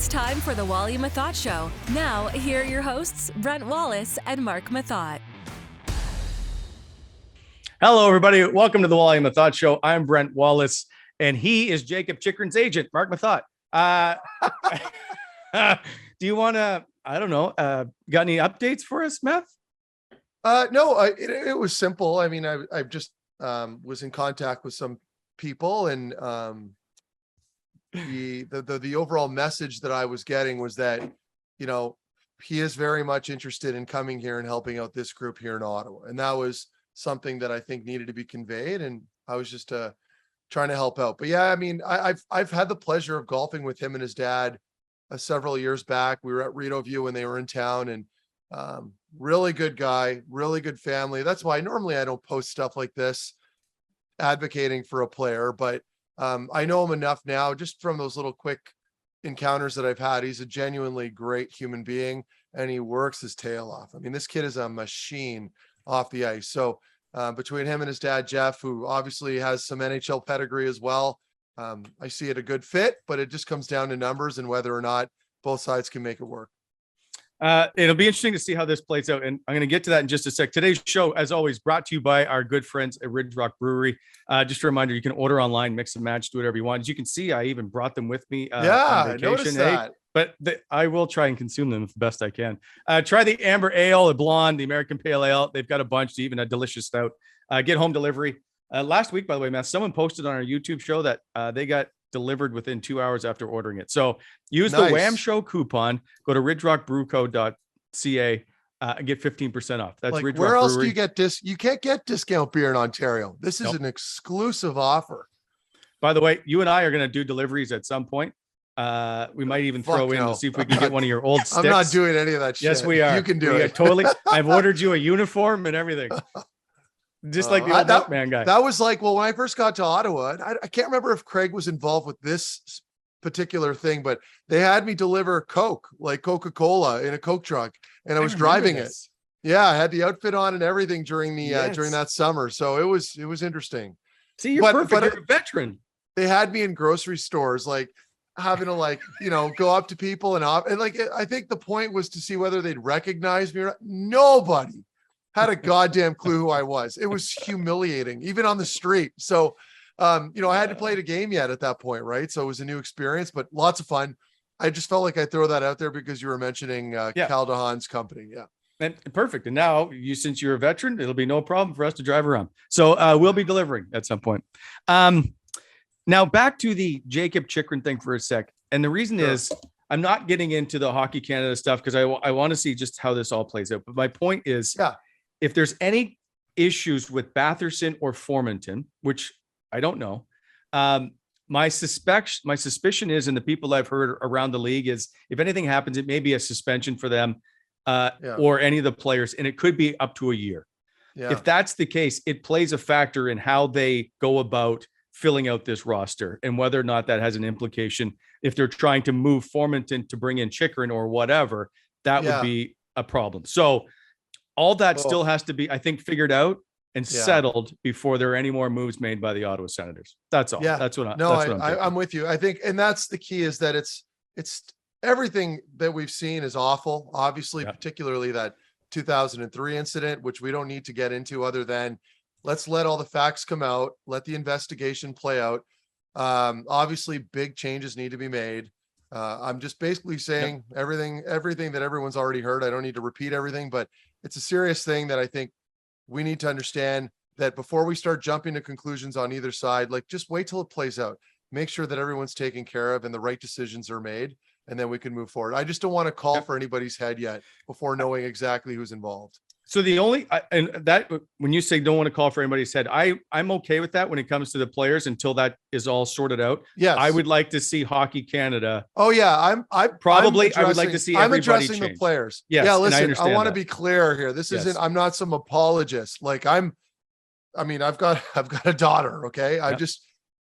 It's time for the Wally Methot Show. Now, here are your hosts, Brent Wallace and Marc Methot. Hello, everybody. Welcome to the Wally Methot Show. I'm Brent Wallace, and he is Jacob Chikrin's agent, Marc Methot. Do you want to, I don't know, got any updates for us, Meth? No, it was simple. I mean, I just was in contact with some people, and the overall message that I was getting was that, you know, he is very much interested in coming here and helping out this group here in Ottawa. And that was something that I think needed to be conveyed. And I was just trying to help out. But yeah, I mean, I've had the pleasure of golfing with him and his dad several years back. We were at Rideau View when they were in town, and really good guy, really good family. That's why normally I don't post stuff like this advocating for a player, but I know him enough now just from those little quick encounters that I've had. He's a genuinely great human being, and he works his tail off. I mean, this kid is a machine off the ice. So between him and his dad, Jeff, who obviously has some NHL pedigree as well, I see it a good fit, but it just comes down to numbers and whether or not both sides can make it work. It'll be interesting to see how this plays out, and I'm going to get to that in just a sec. Today's show, as always, brought to you by our good friends at Ridge Rock Brewery. Just a reminder, you can order online, mix and match, do whatever you want. As you can see, I even brought them with me on vacation. I noticed that. But I will try and consume them the best I can. Try the Amber Ale, the Blonde, the American Pale Ale. They've got a bunch, even a delicious stout. Get home delivery. Last week, by the way, man, someone posted on our YouTube show that they got delivered within 2 hours after ordering it. So use the Wham Show coupon. Go to ridgerockbrewco.ca and get 15% off. That's like, Ridge where Rock else Brewery. do you get this? You can't get discount beer in Ontario. This is an exclusive offer. By the way, you and I are going to do deliveries at some point. We might even throw in to see if we can get one of your old sticks. I'm not doing any of that shit. Yes, we are. You can do it. Totally. I've ordered you a uniform and everything. Just like the old Milkman guy. That was like, well, when I first got to Ottawa, I can't remember if Craig was involved with this particular thing, but they had me deliver Coke, like Coca-Cola in a Coke truck, and I was driving it. Yeah, I had the outfit on and everything during the during that summer. So it was interesting. See, you're perfect. You're a veteran. They had me in grocery stores, like having to, like, you know, go up to people and like, I think the point was to see whether they'd recognize me or not. Nobody had a goddamn clue who I was. It was humiliating, even on the street. So, you know, I hadn't played a game yet at that point, right? So it was a new experience, but lots of fun. I just felt like I'd throw that out there because you were mentioning Caldehan's company. Yeah. And perfect. And now, since you're a veteran, it'll be no problem for us to drive around. So we'll be delivering at some point. Now back to the Jacob Chikrin thing for a sec. And the reason is I'm not getting into the Hockey Canada stuff because I want to see just how this all plays out. But my point is, if there's any issues with Batherson or Formanton, which I don't know, my suspicion is, and the people I've heard around the league is, if anything happens, it may be a suspension for them or any of the players, and it could be up to a year. Yeah. If that's the case, it plays a factor in how they go about filling out this roster and whether or not that has an implication. If they're trying to move Formanton to bring in Chikrin or whatever, that would be a problem. So all that still has to be, I think, figured out and settled before there are any more moves made by the Ottawa Senators. That's all. Yeah. That's what I'm with you. I think, and that's the key, is that it's everything that we've seen is awful. Obviously, particularly that 2003 incident, which we don't need to get into other than let's let all the facts come out. Let the investigation play out. Obviously, big changes need to be made. I'm just basically saying everything that everyone's already heard. I don't need to repeat everything, but it's a serious thing that I think we need to understand, that before we start jumping to conclusions on either side, like, just wait till it plays out. Make sure that everyone's taken care of and the right decisions are made, and then we can move forward. I just don't want to call for anybody's head yet before knowing exactly who's involved. So the only, and that, when you say don't want to call for anybody's head, I'm okay with that when it comes to the players until that is all sorted out. Yes. I would like to see Hockey Canada. Oh yeah. I would like to see I'm everybody addressing change. The players. Yes, yeah. Listen, I want to that. be clear here. This isn't, I'm not some apologist. Like I've got a daughter. Okay. I just,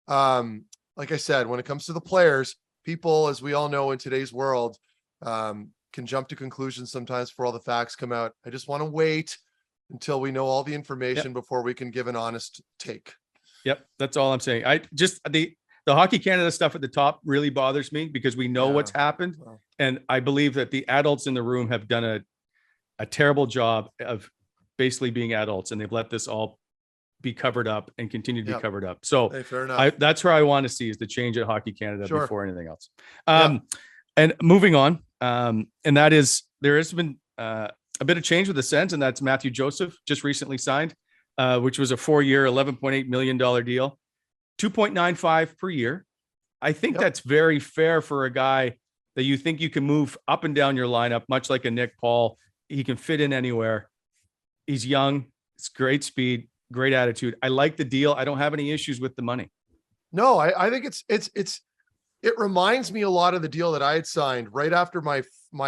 like I said, when it comes to the players, people, as we all know in today's world, can jump to conclusions sometimes before all the facts come out. I just want to wait until we know all the information before we can give an honest take. Yep. That's all I'm saying. I just, the the Hockey Canada stuff at the top really bothers me because we know what's happened. Well. And I believe that the adults in the room have done a terrible job of basically being adults, and they've let this all be covered up and continue to be covered up. So Hey, fair enough. that's where I want to see is the change at Hockey Canada Sure. before anything else. And moving on, and that is, there has been a bit of change with the Sens, and that's Mathieu Joseph just recently signed, which was a 4-year, $11.8 million deal, 2.95 per year. I think that's very fair for a guy that you think you can move up and down your lineup, much like a Nick Paul. He can fit in anywhere. He's young. It's great speed, great attitude. I like the deal. I don't have any issues with the money. No, I think it reminds me a lot of the deal that I had signed right after my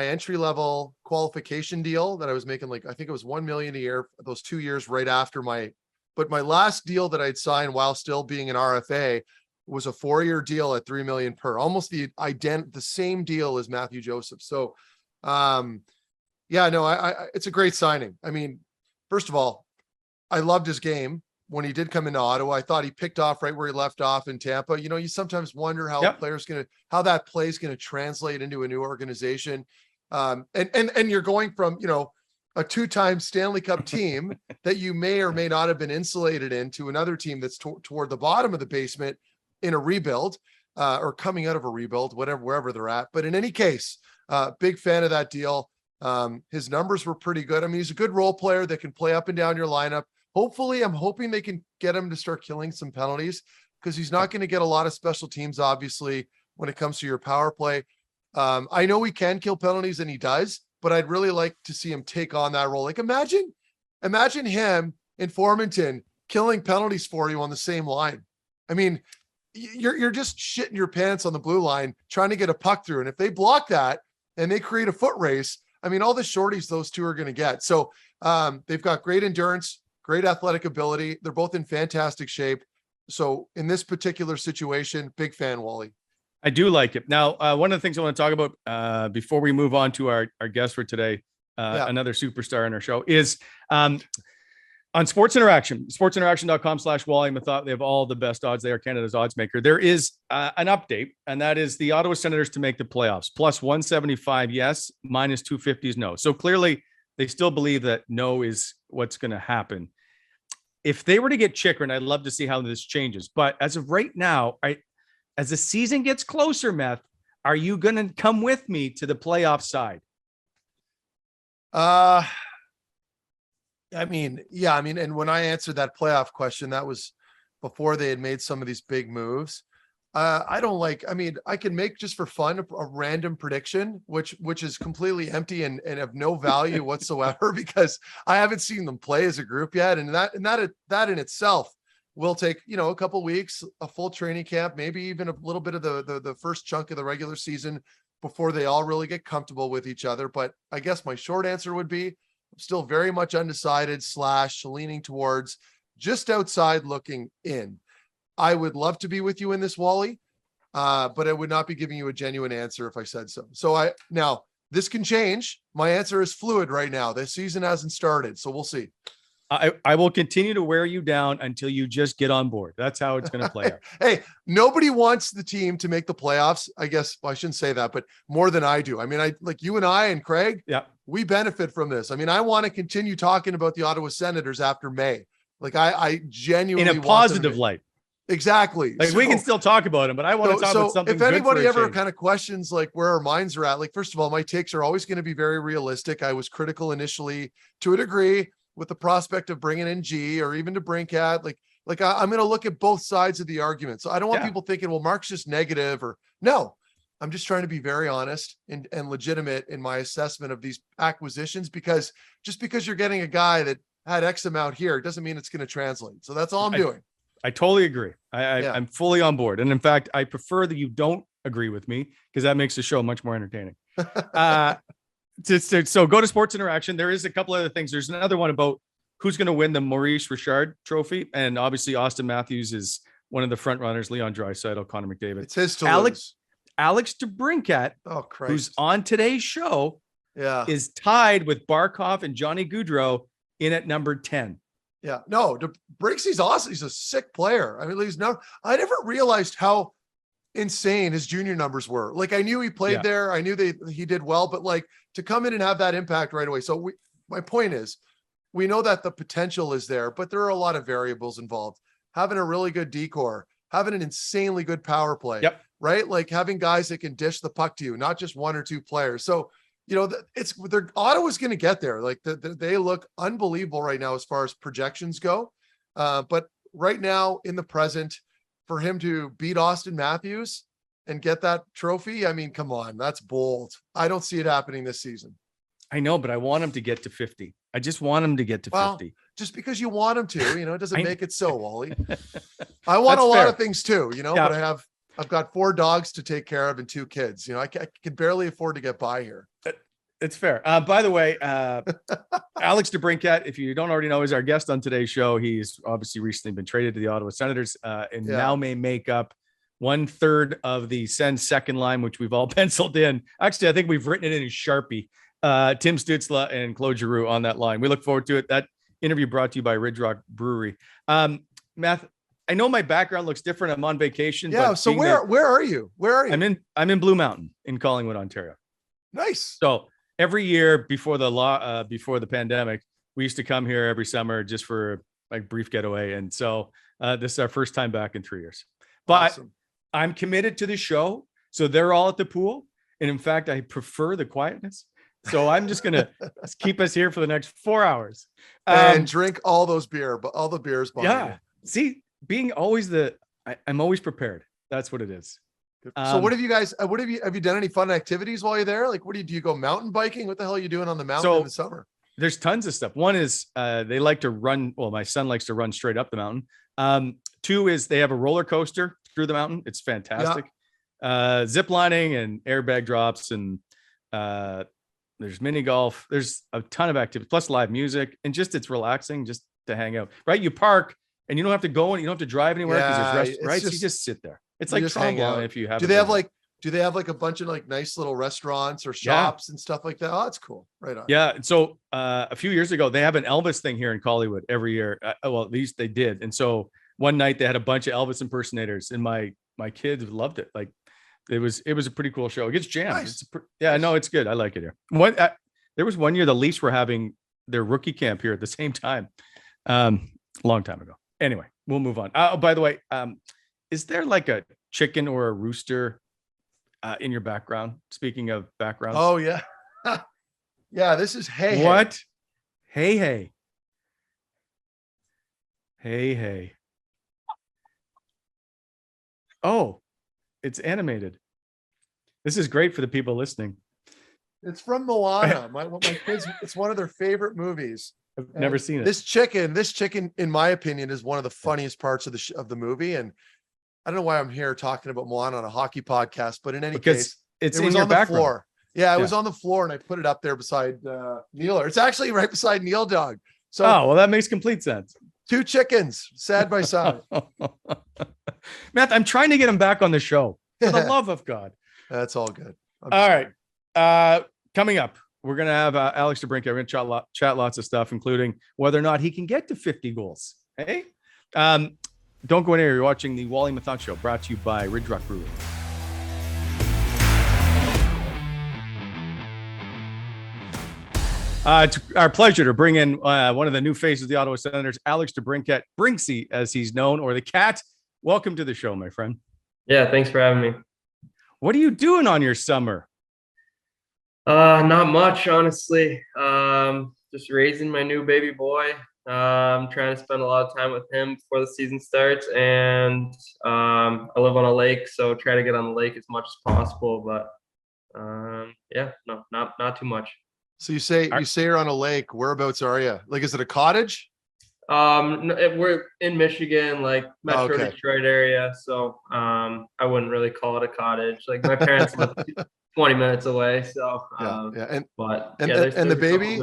entry level qualification deal that I was making. Like, I think it was $1 million a year, those 2 years right after but my last deal that I'd signed while still being an RFA was a 4-year deal at $3 million per, almost the same deal as Mathieu Joseph. So, it's a great signing. I mean, first of all, I loved his game when he did come into Ottawa. I thought he picked off right where he left off in Tampa. You know, you sometimes wonder how how that play is going to translate into a new organization. And you're going from, you know, a 2-time Stanley Cup team that you may or may not have been insulated into another team that's toward the bottom of the basement in a rebuild, or coming out of a rebuild, wherever they're at. But in any case, big fan of that deal. His numbers were pretty good. I mean, he's a good role player that can play up and down your lineup. Hopefully, I'm hoping they can get him to start killing some penalties, because he's not going to get a lot of special teams, obviously, when it comes to your power play. I know he can kill penalties, and he does, but I'd really like to see him take on that role. Like, imagine him in Formanton killing penalties for you on the same line. I mean, you're just shitting your pants on the blue line trying to get a puck through. And if they block that and they create a foot race, I mean, all the shorties those two are going to get. So they've got great endurance, great athletic ability. They're both in fantastic shape. So in this particular situation, big fan, Wally. I do like it. Now, one of the things I want to talk about before we move on to our guest for today, another superstar in our show, is on Sports Interaction, sportsinteraction.com/Wally Methot. They have all the best odds. They are Canada's odds maker. There is an update, and that is the Ottawa Senators to make the playoffs. Plus 175, yes. Minus 250 is no. So clearly, they still believe that no is what's going to happen. If they were to get Chychrun, I'd love to see how this changes. But as of right now, as the season gets closer, Meth, are you going to come with me to the playoff side? I mean, and when I answered that playoff question, that was before they had made some of these big moves. I can make, just for fun, a random prediction, which is completely empty and of no value whatsoever, because I haven't seen them play as a group yet. And that in itself will take, a couple weeks, a full training camp, maybe even a little bit of the first chunk of the regular season before they all really get comfortable with each other. But I guess my short answer would be I'm still very much undecided / leaning towards just outside looking in. I would love to be with you in this, Wally, but I would not be giving you a genuine answer if I said so. So now this can change. My answer is fluid right now. The season hasn't started, so we'll see. I will continue to wear you down until you just get on board. That's how it's going to play out. Hey, nobody wants the team to make the playoffs. I guess I shouldn't say that, but more than I do. I mean, like you and I and Craig, we benefit from this. I mean, I want to continue talking about the Ottawa Senators after May. Like I genuinely in a positive light. Exactly. Like, we can still talk about him, but I want to talk about something. If anybody ever kind of questions like where our minds are at, like, first of all, my takes are always going to be very realistic. I was critical initially to a degree with the prospect of bringing in G or even DeBrincat. Like I'm going to look at both sides of the argument. So I don't want people thinking, well, Mark's just negative, or no, I'm just trying to be very honest and legitimate in my assessment of these acquisitions, because just because you're getting a guy that had X amount here doesn't mean it's going to translate. So that's all I'm doing. I totally agree. I'm fully on board. And in fact, I prefer that you don't agree with me, because that makes the show much more entertaining. So go to Sports Interaction. There is a couple other things. There's another one about who's going to win the Maurice Richard Trophy. And obviously Austin Matthews is one of the front runners, Leon Draisaitl, Connor McDavid. It's his to lose. Alex DeBrincat, who's on today's show, is tied with Barkov and Johnny Gaudreau in at number 10. Yeah, no, Brinks, he's awesome. He's a sick player. I mean, I never realized how insane his junior numbers were. Like, I knew he played Yeah. there. I knew he did well, but like to come in and have that impact right away. So my point is, we know that the potential is there, but there are a lot of variables involved. Having a really good decor, having an insanely good power play, Yep. right? Like having guys that can dish the puck to you, not just one or two players. So, Ottawa's going to get there. Like they look unbelievable right now as far as projections go. But right now in the present, for him to beat Austin Matthews and get that trophy, I mean, come on, that's bold. I don't see it happening this season. I know, but I want him to get to 50. I just want him to get to 50. Just because you want him to, it doesn't make it so, Wally. I want a lot of things too, but I've got 4 dogs to take care of and 2 kids. I can barely afford to get by here. It's fair. By the way, Alex DeBrincat, if you don't already know, is our guest on today's show. He's obviously recently been traded to the Ottawa Senators and now may make up 1/3 of the Sens second line, which we've all penciled in. Actually, I think we've written it in Sharpie. Tim Stützle and Claude Giroux on that line. We look forward to it. That interview brought to you by Ridge Rock Brewery. Matt, I know my background looks different. I'm on vacation. Yeah. So where are you? Where are you? I'm in Blue Mountain in Collingwood, Ontario. Nice. So every year before the pandemic, we used to come here every summer just for like brief getaway. And so this is our first time back in 3 years. But awesome. I'm committed to the show. So they're all at the pool. And in fact, I prefer the quietness. So I'm just going to keep us here for the next 4 hours. And drink all those all the beers. Yeah. You. See, being always I'm always prepared. That's what it is. So what have you guys, have you done any fun activities while you're there? Like, do you go mountain biking? What the hell are you doing on the mountain in the summer? There's tons of stuff. One is they like to run. Well, my son likes to run straight up the mountain. 2 is they have a roller coaster through the mountain. It's fantastic. Yeah. Zip lining and airbag drops and there's mini golf. There's a ton of activity, plus live music, and it's relaxing just to hang out. Right? You park and you don't have to go and you don't have to drive anywhere because there's right. So you just sit there. It's like Trumbo if you have. Do they have like a bunch of like nice little restaurants or shops and stuff like that? Oh, that's cool. Right on. Yeah. So a few years ago, they have an Elvis thing here in Collingwood every year. Well, at least they did. And so one night they had a bunch of Elvis impersonators, and my kids loved it. Like it was a pretty cool show. It gets jammed. Nice. It's good. I like it here. There was one year the Leafs were having their rookie camp here at the same time, long time ago. Anyway, we'll move on. Oh, by the way, is there like a chicken or a rooster in your background? Speaking of backgrounds. Oh yeah. Yeah. This is Hey. What? Hey. Hey. Oh, it's animated. This is great for the people listening. It's from Moana. My kids, it's one of their favorite movies. I've never seen it. This chicken, in my opinion, is one of the funniest parts of the movie. And I don't know why I'm here talking about Moana on a hockey podcast, but in any case, it was in on the floor. Yeah, it was on the floor, and I put it up there beside Neil. It's actually right beside Neil Dog. So, well, that makes complete sense. 2 chickens side by side. Matt, I'm trying to get him back on the show. For the love of God. That's all good. All right. Coming up, we're going to have Alex DeBrincat. We're going to chat lots of stuff, including whether or not he can get to 50 goals. Hey, don't go anywhere. You're watching the Wally Methot Show, brought to you by Ridge Rock Brewery. It's our pleasure to bring in one of the new faces of the Ottawa Senators, Alex DeBrincat, Brinksy, as he's known, or the Cat. Welcome to the show, my friend. Yeah, thanks for having me. What are you doing on your summer? Not much, honestly. Just raising my new baby boy. I'm trying to spend a lot of time with him before the season starts, and I live on a lake, so try to get on the lake as much as possible. But not too much. So you say you're on a lake. Whereabouts are you? Like, is it a cottage? We're in Michigan, like Metro Detroit area. So I wouldn't really call it a cottage. Like my parents live 20 minutes away. So and the baby,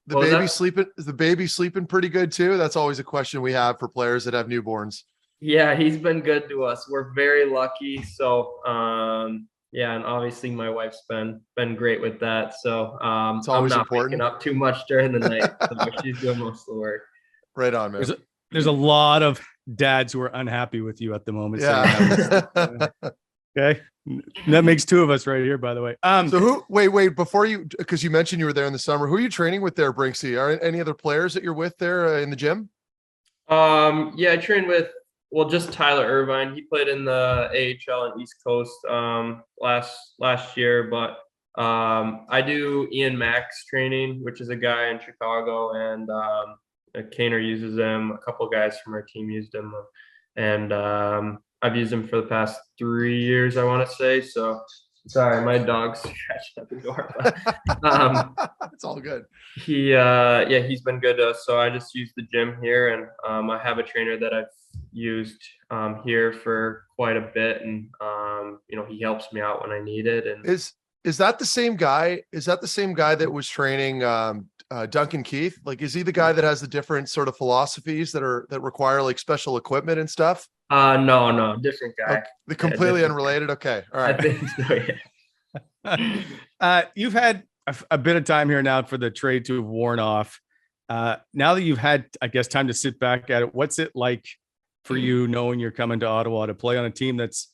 is the baby sleeping pretty good too? That's always a question we have for players that have newborns. Yeah, he's been good to us. We're very lucky. So and obviously my wife's been great with that. So it's always I'm not important. Waking up too much during the night. So she's doing most of the work. Right on, man. There's a lot of dads who are unhappy with you at the moment. Yeah. Okay. That makes two of us right here, by the way. So wait, before because you mentioned you were there in the summer, who are you training with there, Brinksy? Are any other players that you're with there in the gym? Yeah, I trained with, just Tyler Irvine. He played in the AHL and East Coast last year, but I do Ian Mack's training, which is a guy in Chicago, and Kaner uses him. A couple of guys from our team used him, and I've used him for the past 3 years, I want to say. So sorry, my dog's scratching at the door. But, it's all good. He's been good to us. So I just use the gym here, and I have a trainer that I've used here for quite a bit, and he helps me out when I need it. And is that the same guy? Is that the same guy that was training Duncan Keith? Like, is he the guy that has the different sort of philosophies that require like special equipment and stuff? No, different guy. Okay. The completely unrelated. Guy. Okay, all right. I think so, yeah. You've had a bit of time here now for the trade to have worn off. Now that you've had, I guess, time to sit back at it, what's it like for you knowing you're coming to Ottawa to play on a team that's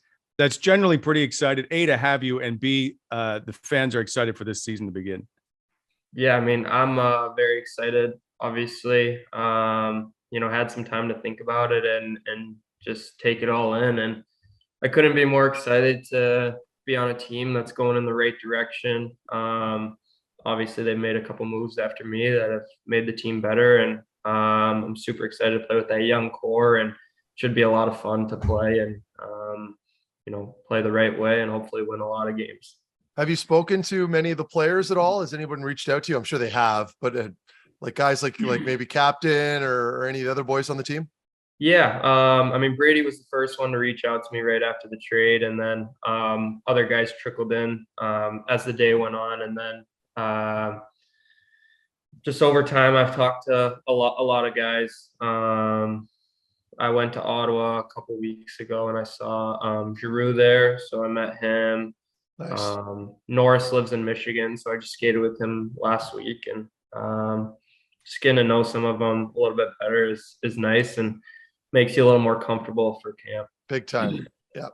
generally pretty excited, A, to have you, and B, the fans are excited for this season to begin? Yeah, I mean, I'm very excited, obviously. Had some time to think about it and just take it all in. And I couldn't be more excited to be on a team that's going in the right direction. Obviously, they've made a couple moves after me that have made the team better. And I'm super excited to play with that young core, and should be a lot of fun to play and, play the right way and hopefully win a lot of games. Have you spoken to many of the players at all? Has anyone reached out to you? I'm sure they have, but like guys like maybe captain or any of the other boys on the team? Yeah. I mean, Brady was the first one to reach out to me right after the trade. And then other guys trickled in as the day went on. And then just over time, I've talked to a lot of guys. I went to Ottawa a couple weeks ago and I saw Giroux there. So I met him. Nice. Norris lives in Michigan, so I just skated with him last week, and just getting to know some of them a little bit better is nice and makes you a little more comfortable for camp. Big time. Yeah.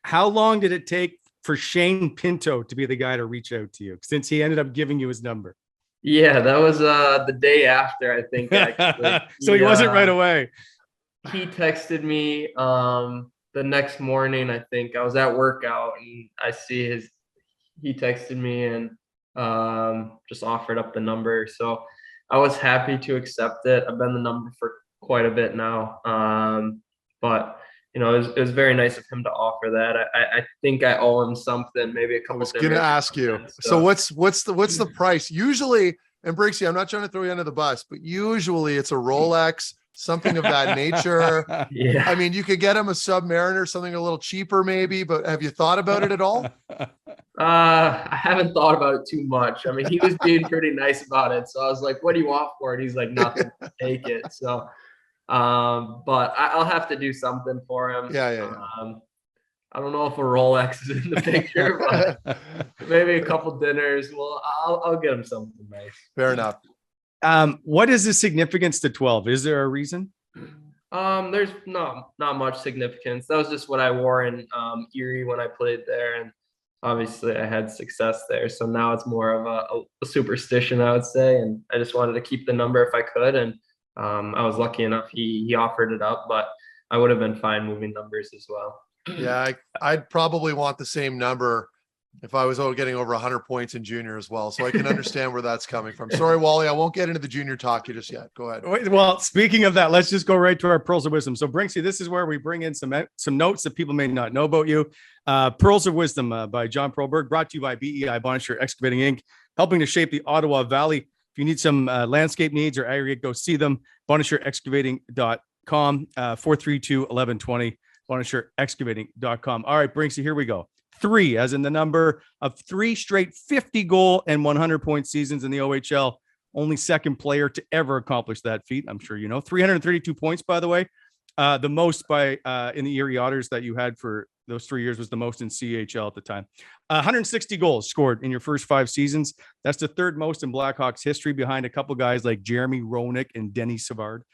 How long did it take for Shane Pinto to be the guy to reach out to you, since he ended up giving you his number? Yeah, that was the day after, I think. Actually. So he wasn't right away. He texted me the next morning. I think I was at workout and I see he texted me and just offered up the number. So I was happy to accept it. I've been the number for quite a bit now. But it was very nice of him to offer that. I think I owe him something, maybe a couple. I was going to ask you. So what's the price? Usually, and Brixie, I'm not trying to throw you under the bus, but usually it's a Rolex, something of that nature. Yeah. I mean, you could get him a Submariner, something a little cheaper maybe, but have you thought about it at all? I haven't thought about it too much. I mean, he was being pretty nice about it. So I was like, what do you want for it? He's like, nothing, take it. So, but I'll have to do something for him. Yeah. I don't know if a Rolex is in the picture, but maybe a couple dinners. Well, I'll get him something nice. Fair enough. What is the significance to 12? Is there a reason? There's not much significance. That was just what I wore in Erie when I played there, and obviously I had success there. So now it's more of a superstition, I would say, and I just wanted to keep the number if I could. And I was lucky enough he offered it up, but I would have been fine moving numbers as well. Yeah, I'd probably want the same number if I was getting over 100 points in junior as well. So I can understand where that's coming from. Sorry, Wally, I won't get into the junior talk just yet. Go ahead. Well, speaking of that, let's just go right to our Pearls of Wisdom. So Brinksy, this is where we bring in some notes that people may not know about you. Pearls of Wisdom by John Proberg, brought to you by BEI Bonisher Excavating Inc., helping to shape the Ottawa Valley. If you need some landscape needs or aggregate, go see them. BonisherExcavating.com, 432-1120, BonisherExcavating.com. All right, Brinksy, here we go. 3, as in the number of 3 straight 50-goal and 100-point seasons in the OHL. Only second player to ever accomplish that feat. I'm sure you know. 332 points, by the way. The most by in the Erie Otters that you had for those 3 years was the most in CHL at the time. 160 goals scored in your first 5 seasons. That's the third most in Blackhawks history, behind a couple guys like Jeremy Roenick and Denny Savard.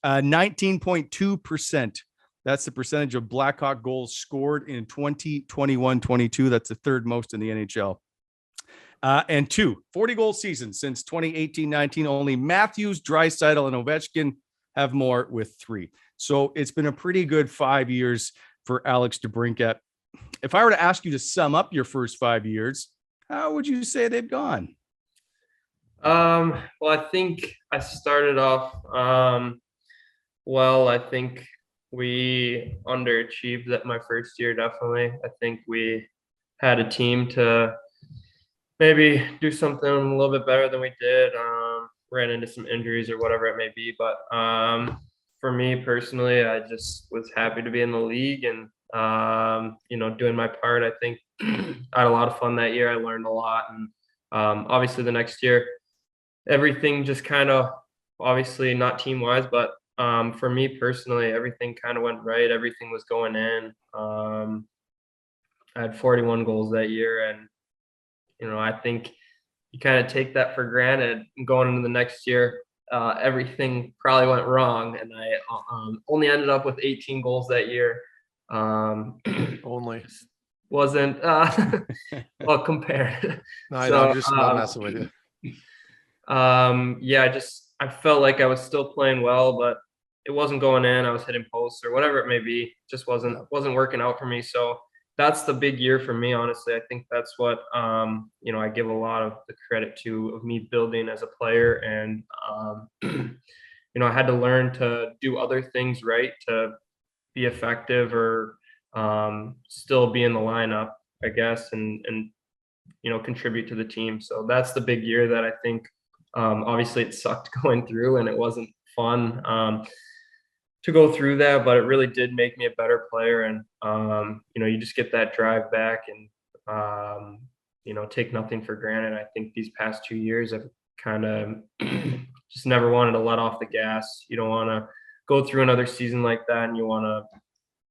19.2% That's the percentage of Blackhawk goals scored in 2021-22. That's the third most in the NHL. And 40-goal seasons since 2018-19. Only Matthews, Draisaitl, and Ovechkin have more with 3. So it's been a pretty good 5 years for Alex DeBrincat. If I were to ask you to sum up your first 5 years, how would you say they've gone? Well, I think I started off well. I think we underachieved that my first year, definitely. I think we had a team to maybe do something a little bit better than we did. Ran into some injuries or whatever it may be. But for me personally, I just was happy to be in the league and, doing my part. I think I had a lot of fun that year. I learned a lot. And obviously the next year, everything just kind of, obviously not team wise, but for me personally, everything kind of went right. Everything was going in. I had 41 goals that year. And, I think you kind of take that for granted. Going into the next year, everything probably went wrong. And I only ended up with 18 goals that year. Only. Wasn't well compared. No, I'm just not messing with you. I felt like I was still playing well, but it wasn't going in. I was hitting posts or whatever it may be. Just wasn't working out for me. So that's the big year for me, honestly. I think that's what I give a lot of the credit to of me building as a player. And I had to learn to do other things right to be effective or still be in the lineup, I guess, and contribute to the team. So that's the big year that I think obviously it sucked going through and it wasn't fun to go through that, but it really did make me a better player. And you just get that drive back and take nothing for granted. I think these past 2 years I've kind of just never wanted to let off the gas. You don't want to go through another season like that, and you want to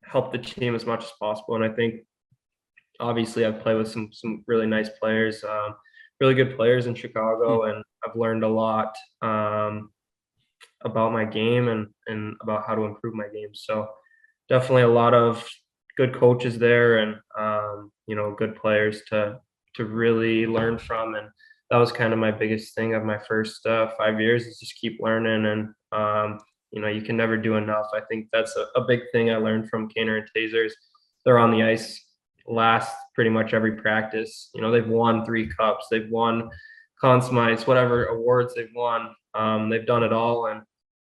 help the team as much as possible. And I think obviously I've played with some really nice players, really good players in Chicago, and I've learned a lot about my game and about how to improve my game. So definitely a lot of good coaches there and good players to really learn from. And that was kind of my biggest thing of my first 5 years is just keep learning. And you can never do enough. I think that's a big thing I learned from Kaner and Tasers. They're on the ice last pretty much every practice. They've won 3 cups, they've won Conn Smythes, whatever awards they've won. They've done it all, and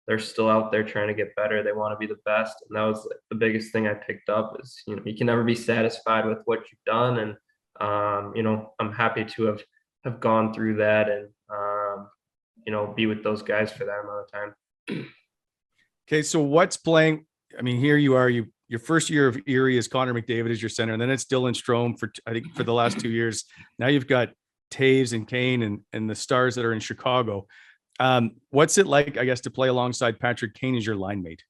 they're still out there trying to get better. They want to be the best. And that was the biggest thing I picked up is, you can never be satisfied with what you've done. And, I'm happy to have gone through that and, be with those guys for that amount of time. Okay. So what's playing? I mean, here you are, your first year of Erie is Connor McDavid as your center. And then it's Dylan Strome for the last 2 years. Now you've got Taves and Kane and the stars that are in Chicago. What's it like, I guess, to play alongside Patrick Kane as your line mate?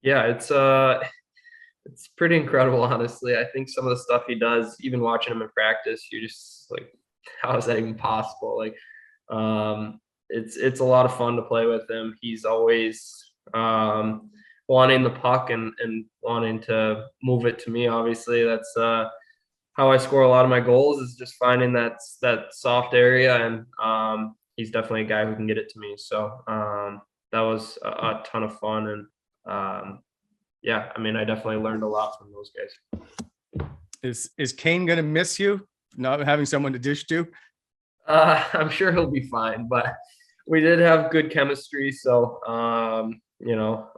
Yeah, it's pretty incredible, honestly. I think some of the stuff he does, even watching him in practice, you're just like, how is that even possible? Like, it's a lot of fun to play with him. He's always wanting the puck and wanting to move it to me. Obviously, that's how I score a lot of my goals is just finding that soft area, and he's definitely a guy who can get it to me. So that was a ton of fun, and I definitely learned a lot from those guys. Is Kane gonna miss you not having someone to dish to? I'm sure he'll be fine, but we did have good chemistry, so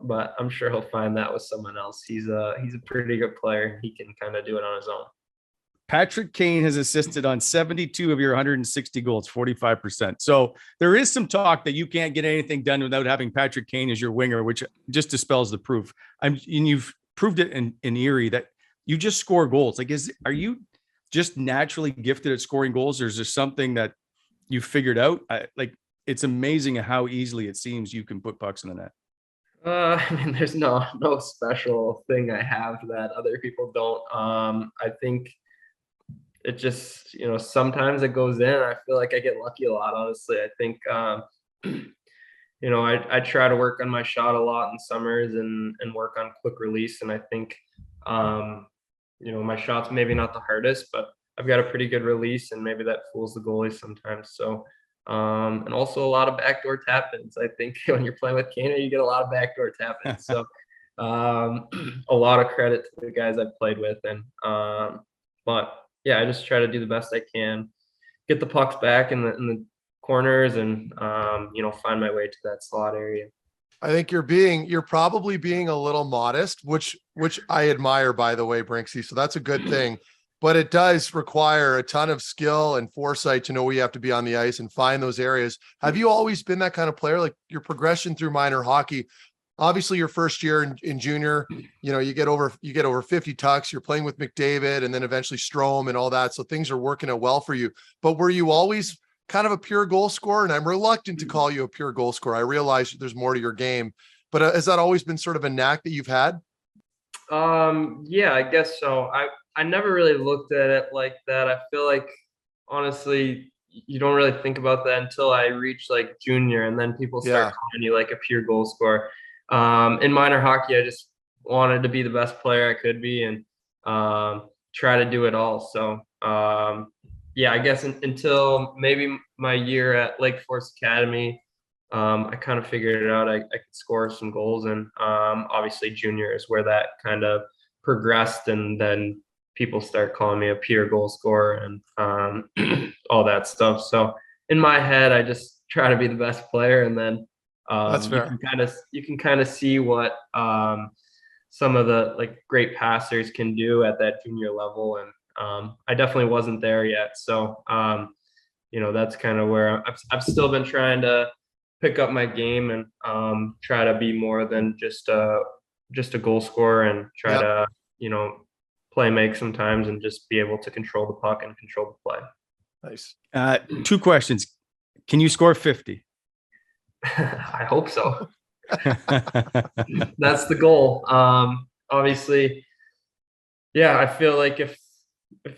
but I'm sure he'll find that with someone else. He's a pretty good player. He can kind of do it on his own. Patrick Kane has assisted on 72 of your 160 goals, 45%. So there is some talk that you can't get anything done without having Patrick Kane as your winger, which just dispels the proof. And you've proved it in Erie that you just score goals. Like, are you just naturally gifted at scoring goals, or is there something that you figured out? It's amazing how easily it seems you can put pucks in the net. There's no special thing I have that other people don't. I think it just, sometimes it goes in. I feel like I get lucky a lot, honestly. I think, I try to work on my shot a lot in summers and work on quick release. And I think, my shot's maybe not the hardest, but I've got a pretty good release, and maybe that fools the goalies sometimes. So, and also a lot of backdoor tap-ins. I think when you're playing with Canada, you get a lot of backdoor tap-ins. So, a lot of credit to the guys I've played with. And, but yeah, I just try to do the best I can, get the pucks back in the corners, and find my way to that slot area. I think you're probably being a little modest, which I admire, by the way, Brinksy. So that's a good thing, but it does require a ton of skill and foresight to know where you have to be on the ice and find those areas. Have you always been that kind of player? Like your progression through minor hockey, obviously your first year in junior, you get over 50 tucks, you're playing with McDavid and then eventually Strome and all that. So things are working out well for you, but were you always kind of a pure goal scorer? And I'm reluctant to call you a pure goal scorer. I realize there's more to your game, but has that always been sort of a knack that you've had? Yeah, I guess so. I never really looked at it like that. I feel like, honestly, you don't really think about that until I reach like junior, and then people start calling you like a pure goal scorer. In minor hockey, I just wanted to be the best player I could be, and try to do it all. So, yeah, I guess until maybe my year at Lake Forest Academy, I kind of figured it out. I could score some goals, and obviously junior is where that kind of progressed, and then people start calling me a pure goal scorer and all that stuff. So in my head, I just try to be the best player, and then That's fair. you can kind of see what some of the like great passers can do at that junior level, and I definitely wasn't there yet. So, that's kind of where I've still been trying to pick up my game and try to be more than just a goal scorer, and try to, play make sometimes, and just be able to control the puck and control the play. Nice. 2 questions. Can you score 50? I hope so. That's the goal. Obviously, yeah, I feel like if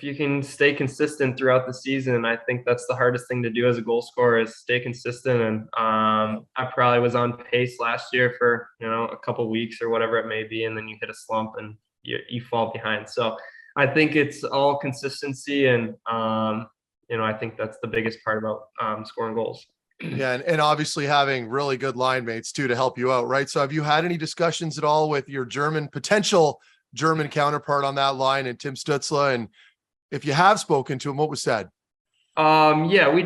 you can stay consistent throughout the season, I think that's the hardest thing to do as a goal scorer, is stay consistent. And I probably was on pace last year for, a couple weeks or whatever it may be, and then you hit a slump and you fall behind. So I think it's all consistency, and I think that's the biggest part about scoring goals. Yeah, and obviously having really good line mates too to help you out, right? So have you had any discussions at all with your potential German counterpart on that line, and Tim Stützle? And if you have spoken to him, what was said? Yeah,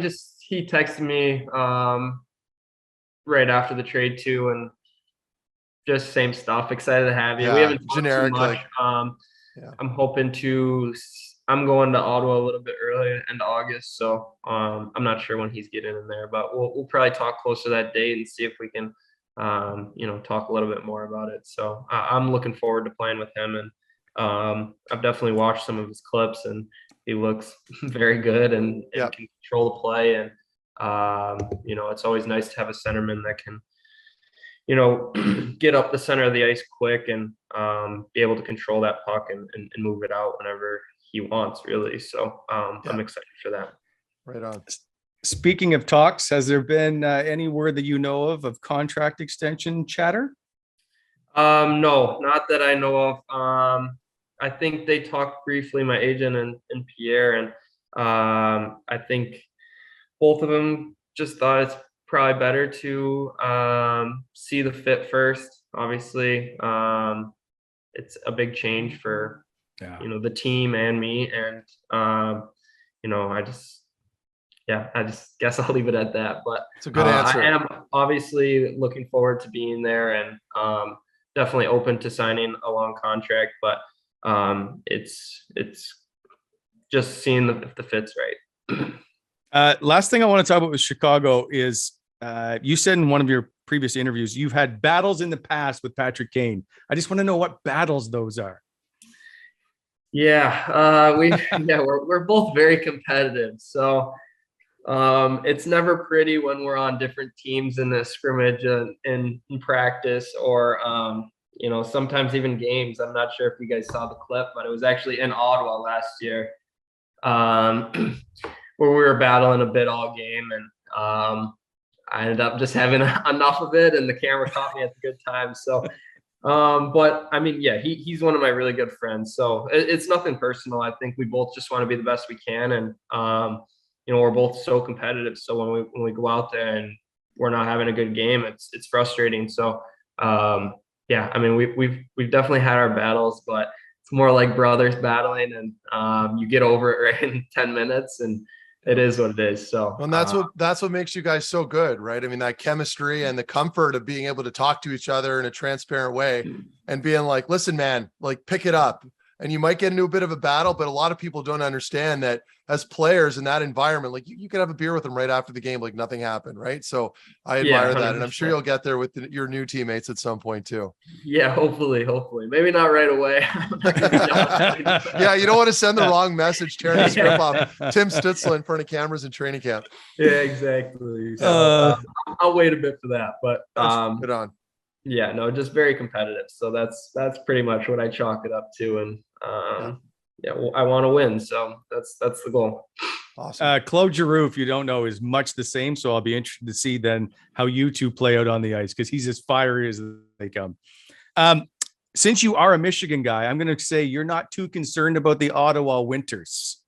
he texted me right after the trade too, and just same stuff. Excited to have you. Yeah, We haven't talked generic, too much. I'm hoping I'm going to Ottawa a little bit early in August, so I'm not sure when he's getting in there, but we'll probably talk closer to that date and see if we can talk a little bit more about it. So I'm looking forward to playing with him, and I've definitely watched some of his clips, and he looks very good and can control the play. And it's always nice to have a centerman that can get up the center of the ice quick, and be able to control that puck and move it out whenever he wants, really. So I'm excited for that. Right on. Speaking of talks, has there been any word that you know of contract extension chatter? No, not that I know of. I think they talked briefly, my agent and Pierre, and I think both of them just thought it's probably better to see the fit first. Obviously, it's a big change for the team and me, and I just guess I'll leave it at that. But it's a good answer. I am obviously looking forward to being there, and definitely open to signing a long contract. But it's just seeing if the fit's right. Last thing I want to talk about with Chicago is you said in one of your previous interviews you've had battles in the past with Patrick Kane. I just want to know what battles those are. Yeah, we're both very competitive. So it's never pretty when we're on different teams in the scrimmage and in practice, or sometimes even games. I'm not sure if you guys saw the clip, but it was actually in Ottawa last year, where we were battling a bit all game. And I ended up just having enough of it, and the camera caught me at the good time. So, but I mean, yeah, he's one of my really good friends. So it's nothing personal. I think we both just want to be the best we can, and we're both so competitive. So when we go out there and we're not having a good game, it's frustrating. So, yeah, I mean, we've definitely had our battles, but it's more like brothers battling, and you get over it right in 10 minutes, and it is what it is. So, And that's what makes you guys so good, right? I mean, that chemistry and the comfort of being able to talk to each other in a transparent way and being like, listen, man, like pick it up. And you might get into a bit of a battle, but a lot of people don't understand that as players in that environment, like you could have a beer with them right after the game, like nothing happened, right? So I admire that, and I'm sure you'll get there with your new teammates at some point too. Yeah, hopefully, maybe not right away. Yeah, you don't want to send the wrong message, tearing the script off Tim Stützle in front of cameras in training camp. Yeah, exactly. So, I'll wait a bit for that, but good on. Yeah, no, just very competitive. So that's pretty much what I chalk it up to, and I want to win. So that's the goal. Awesome. Claude Giroux, if you don't know, is much the same. So I'll be interested to see then how you two play out on the ice, because he's as fiery as they come. Since you are a Michigan guy, I'm going to say you're not too concerned about the Ottawa winters.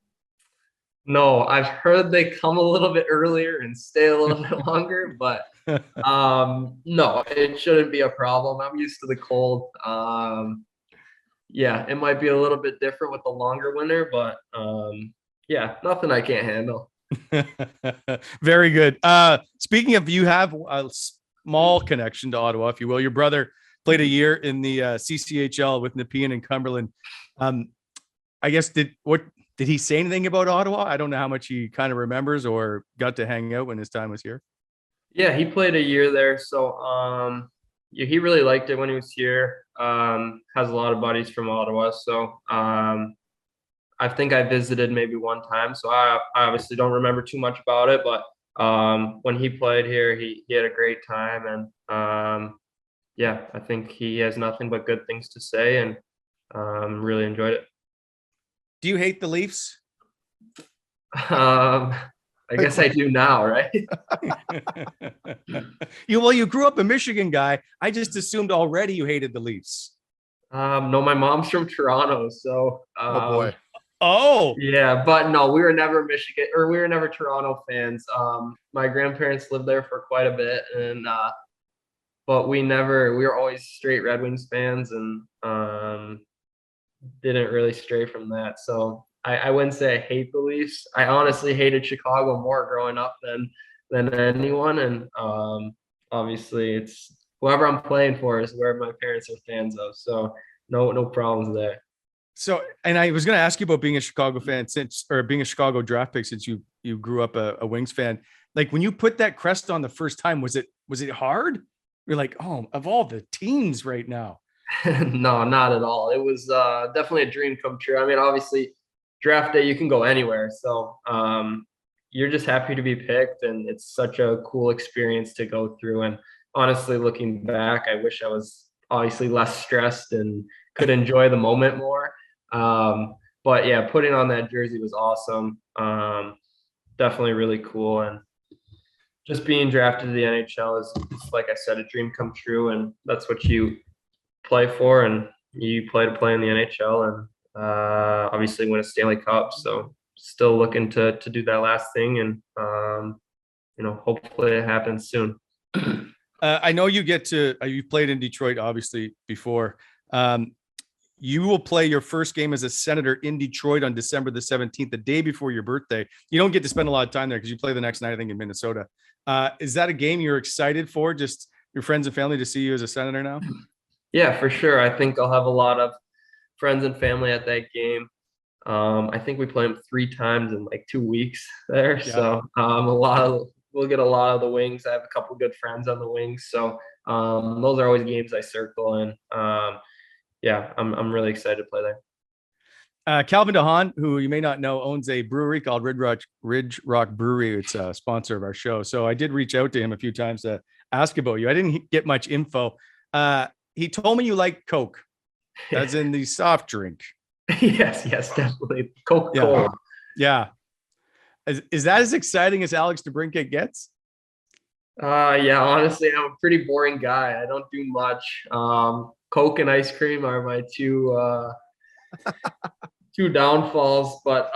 No, I've heard they come a little bit earlier and stay a little bit longer, but no, it shouldn't be a problem. I'm used to the cold. Yeah, it might be a little bit different with the longer winter, but yeah, nothing I can't handle. Very good. Speaking of, you have a small connection to Ottawa, if you will. Your brother played a year in the CCHL with Nepean and Cumberland. I guess did he say anything about Ottawa? I don't know how much he kind of remembers or got to hang out when his time was here. Yeah, he played a year there. So he really liked it when he was here. Has a lot of buddies from Ottawa. So I think I visited maybe one time. So I obviously don't remember too much about it, but when he played here, he had a great time. And yeah, I think he has nothing but good things to say, and really enjoyed it. Do you hate the Leafs? I guess I do now, right? You grew up a Michigan guy. I just assumed already you hated the Leafs. No, my mom's from Toronto, so Oh boy. Oh yeah, but no, we were never Toronto fans. My grandparents lived there for quite a bit, and but we were always straight Red Wings fans, and didn't really stray from that. So I wouldn't say I hate the Leafs. I honestly hated Chicago more growing up than anyone. And obviously it's whoever I'm playing for is where my parents are fans of. So no problems there. So, and I was going to ask you about being a Chicago fan being a Chicago draft pick since you grew up a Wings fan. Like when you put that crest on the first time, was it hard? You're like, oh, of all the teams right now. No, not at all. It was definitely a dream come true. I mean, obviously draft day, you can go anywhere. So you're just happy to be picked, and it's such a cool experience to go through. And honestly, looking back, I wish I was obviously less stressed and could enjoy the moment more. But yeah, putting on that jersey was awesome. Definitely really cool. And just being drafted to the NHL is, like I said, a dream come true. And that's what you play for, and you play to play in the NHL, and obviously win a Stanley Cup. So still looking to do that last thing, and hopefully it happens soon. I know you you played in Detroit obviously before. You will play your first game as a Senator in Detroit on December the 17th, the day before your birthday. You don't get to spend a lot of time there because you play the next night, I think, in Minnesota. Is that a game you're excited for? Just your friends and family to see you as a Senator now? Yeah, for sure. I think I'll have a lot of friends and family at that game. I think we play them 3 times in like 2 weeks there. Yeah. So we'll get a lot of the Wings. I have a couple good friends on the Wings. So those are always games I circle, and yeah, I'm really excited to play there. Calvin DeHaan, who you may not know, owns a brewery called Ridge Rock Brewery. It's a sponsor of our show. So I did reach out to him a few times to ask about you. I didn't get much info. He told me you like Coke, as in the soft drink. Yes, definitely. Coca-Cola. Yeah. Is that as exciting as Alex DeBrincat gets? Yeah, honestly, I'm a pretty boring guy. I don't do much. Coke and ice cream are my two downfalls. But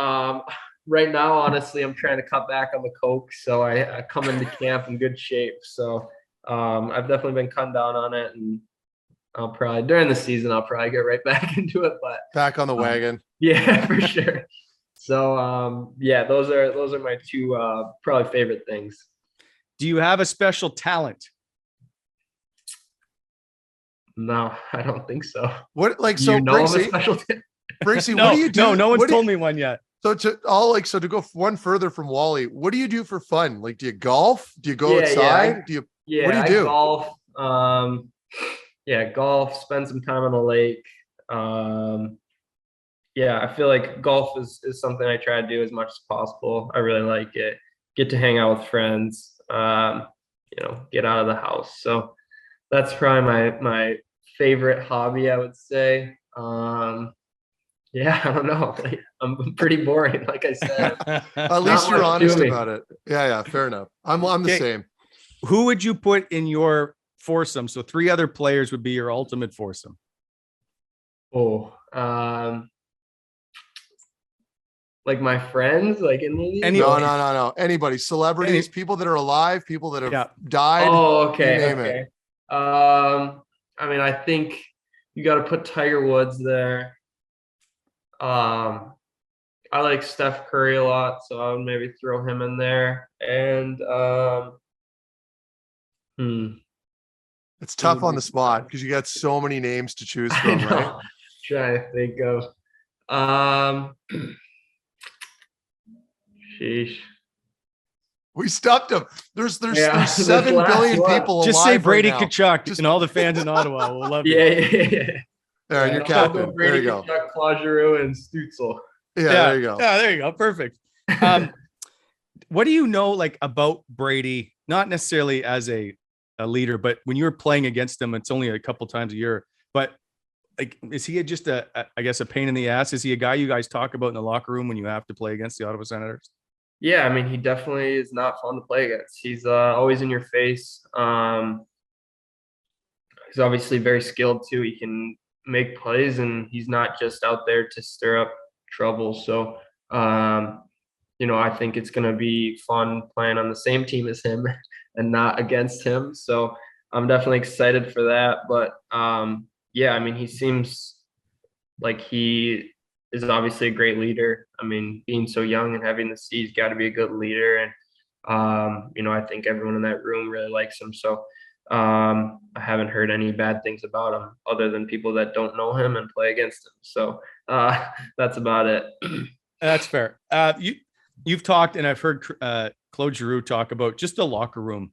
right now, honestly, I'm trying to cut back on the Coke, so I come into camp in good shape. So I've definitely been cutting down on it, and I'll probably during the season I'll probably get right back into it. But Back on the wagon. yeah, for sure. So yeah, those are my two probably favorite things. Do you have a special talent? No, I don't think so. What like Do so you know of a Brixie, special Brixie, No, what do you do? no one's What do you- told me one yet. So to go one further from Wally, what do you do for fun? Like, do you golf? Do you go Yeah, outside? Yeah, What do you I do? golf. Yeah, golf, spend some time on the lake. Yeah, I feel like golf is something I try to do as much as possible. I really like it. Get to hang out with friends, get out of the house. So that's probably my favorite hobby, I would say. Yeah, I don't know. Like, I'm pretty boring, like I said. At least Not you're much to honest me. about it. Yeah, fair enough. I'm the Okay. same. Who would you put in your foursome? So 3 other players would be your ultimate foursome. Oh, like my friends, like in the league? Any- No. Anybody, celebrities, people that are alive, people that have Yeah. died. Oh, okay, you name okay. I mean, I think you got to put Tiger Woods there. I like Steph Curry a lot, so I would maybe throw him in there. And It's tough on the spot because you got so many names to choose I from, know. right? Trying to think of. Sheesh. We stuffed him. There's Yeah, there's this 7 last billion one. people Just alive say Brady right now. Tkachuk, and all the fans in Ottawa will love you. Yeah. There, and you're I'll captain. go Brady, There you go. Tkachuk, Claude Giroux, and Stutzel. Yeah, there you go. Yeah, there you go. Perfect. What do you know like about Brady? Not necessarily as a leader, but when you're playing against him, it's only a couple times a year. But like, is he just I guess a pain in the ass? Is he a guy you guys talk about in the locker room when you have to play against the Ottawa Senators? Yeah, I mean, he definitely is not fun to play against. He's always in your face. He's obviously very skilled too. He can make plays, and he's not just out there to stir up trouble. So, I think it's going to be fun playing on the same team as him and not against him. So I'm definitely excited for that. But yeah, I mean, he seems like he is obviously a great leader. I mean, being so young and having the seed, he's got to be a good leader. And, I think everyone in that room really likes him. So I haven't heard any bad things about him other than people that don't know him and play against him. So that's about it. That's fair. You've talked, and I've heard Claude Giroux talk about just the locker room.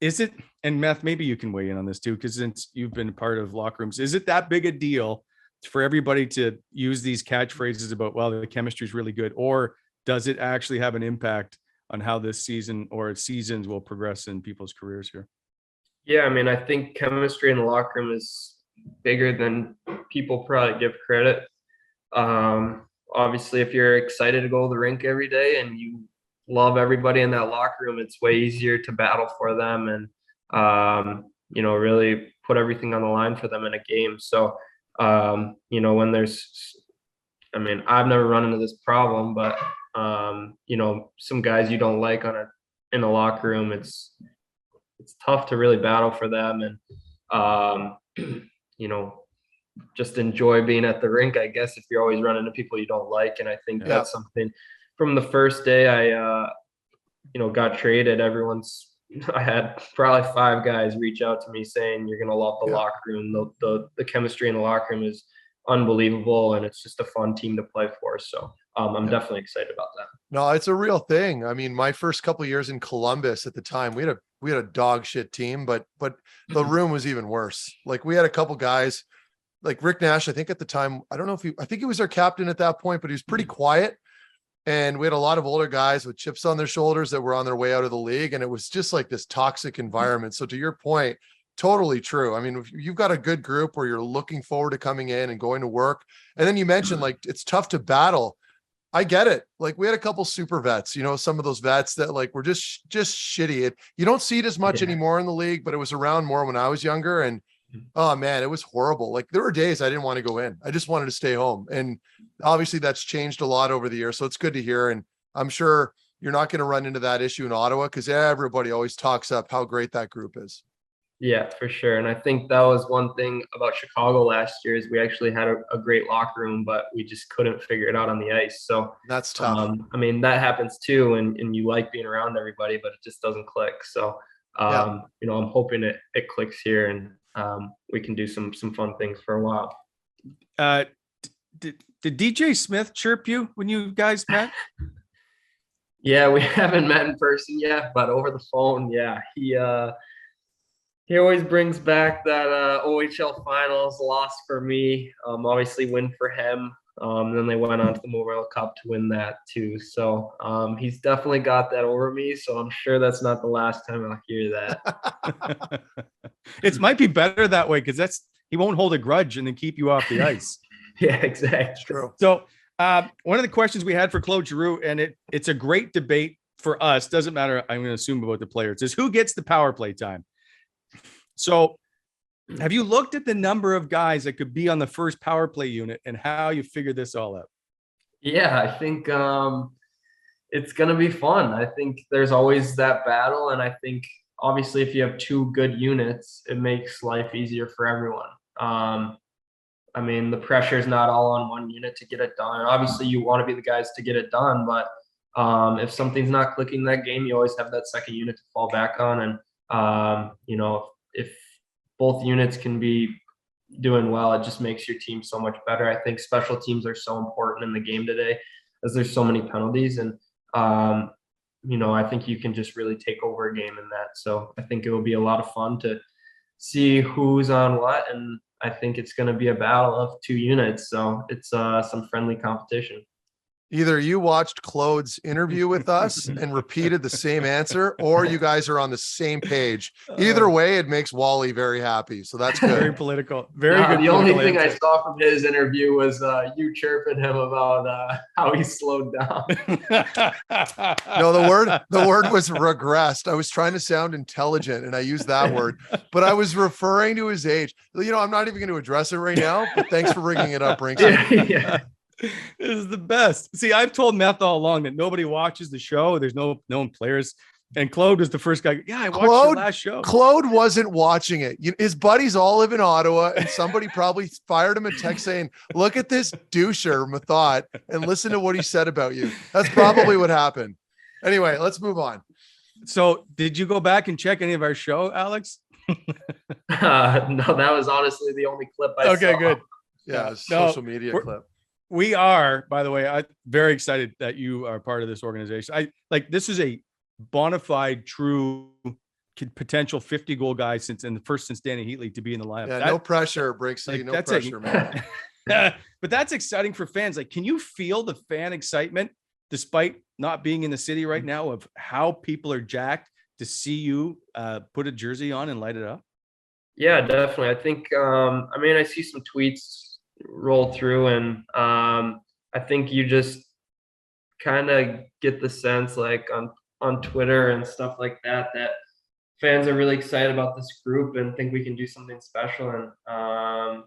Is it, and Meth, maybe you can weigh in on this too, because since you've been part of locker rooms, is it that big a deal for everybody to use these catchphrases about, well, the chemistry is really good, or does it actually have an impact on how this season or seasons will progress in people's careers here? Yeah, I mean, I think chemistry in the locker room is bigger than people probably give credit. Obviously, if you're excited to go to the rink every day and you love everybody in that locker room, it's way easier to battle for them and, really put everything on the line for them in a game. So, when I've never run into this problem, but, some guys you don't like in a locker room, it's tough to really battle for them and, just enjoy being at the rink, I guess, if you're always running into people you don't like. And I think that's something from the first day I, got traded, I had probably 5 guys reach out to me saying, you're going to love the locker room. The chemistry in the locker room is unbelievable. And it's just a fun team to play for. So I'm definitely excited about that. No, it's a real thing. I mean, my first couple of years in Columbus at the time, we had a dog shit team, but the room was even worse. Like, we had a couple guys like Rick Nash, I think at the time, I don't know if I think he was our captain at that point, but he was pretty quiet. And we had a lot of older guys with chips on their shoulders that were on their way out of the league. And it was just like this toxic environment. So to your point, totally true. I mean, if you've got a good group where you're looking forward to coming in and going to work, and then you mentioned like, it's tough to battle. I get it. Like we had a couple super vets, some of those vets that like were just shitty. You don't see it as much anymore in the league, but it was around more when I was younger. And oh man, it was horrible. Like there were days I didn't want to go in. I just wanted to stay home. And obviously that's changed a lot over the years. So it's good to hear. And I'm sure you're not going to run into that issue in Ottawa because everybody always talks up how great that group is. Yeah, for sure. And I think that was one thing about Chicago last year is we actually had a great locker room, but we just couldn't figure it out on the ice. So that's tough. I mean, that happens too. And you like being around everybody, but it just doesn't click. So, I'm hoping it clicks here and we can do some fun things for a while. Did DJ Smith chirp you when you guys met? Yeah, we haven't met in person yet, but over the phone, yeah, he always brings back that OHL finals loss for me. Obviously win for him. Then they went on to the Memorial Cup to win that too. So he's definitely got that over me. So I'm sure that's not the last time I'll hear that. It might be better that way because he won't hold a grudge and then keep you off the ice. Yeah, exactly. True. So one of the questions we had for Claude Giroux, and it's a great debate for us. Doesn't matter. I'm going to assume about the players is who gets the power play time. So have you looked at the number of guys that could be on the first power play unit and how you figure this all out? Yeah, I think it's going to be fun. I think there's always that battle. And I think obviously if you have two good units, it makes life easier for everyone. I mean, the pressure is not all on one unit to get it done. And obviously you want to be the guys to get it done, but if something's not clicking that game, you always have that second unit to fall back on. And, if both units can be doing well, it just makes your team so much better. I think special teams are so important in the game today as there's so many penalties. And, I think you can just really take over a game in that. So I think it will be a lot of fun to see who's on what. And I think it's going to be a battle of two units. So it's some friendly competition. Either you watched Claude's interview with us and repeated the same answer, or you guys are on the same page. Either way, it makes Wally very happy. So that's good. Very political. Very good. The only thing I saw from his interview was you chirping him about how he slowed down. No, the word was regressed. I was trying to sound intelligent and I used that word, but I was referring to his age. I'm not even going to address it right now, but thanks for bringing it up, Brinks. Yeah. This is the best. See, I've told Meth all along that nobody watches the show. There's no known players. And Claude was the first guy. Yeah, I watched the last show. Claude wasn't watching it. His buddies all live in Ottawa, and somebody probably fired him a text saying, "Look at this doucher, Methot, and listen to what he said about you." That's probably what happened. Anyway, let's move on. So did you go back and check any of our show, Alex? No, that was honestly the only clip I saw. Okay, good. Yeah, social media clip. We are, by the way, I'm very excited that you are part of this organization. This is a bona fide, true potential 50 goal guy since Danny Heatley to be in the lineup. Yeah, no pressure, Brixie. No pressure, man. But that's exciting for fans. Can you feel the fan excitement despite not being in the city right now of how people are jacked to see you put a jersey on and light it up? Yeah, definitely. I think, I see some tweets roll through and I think you just kind of get the sense on Twitter and stuff like that fans are really excited about this group and think we can do something special. And I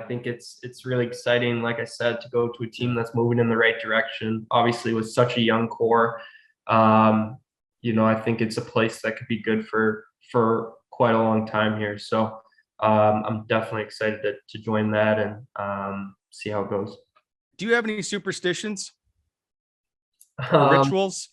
think it's really exciting, like I said, to go to a team that's moving in the right direction, obviously with such a young core. I think it's a place that could be good for quite a long time here. So I'm definitely excited to join that and see how it goes. Do you have any superstitions or rituals?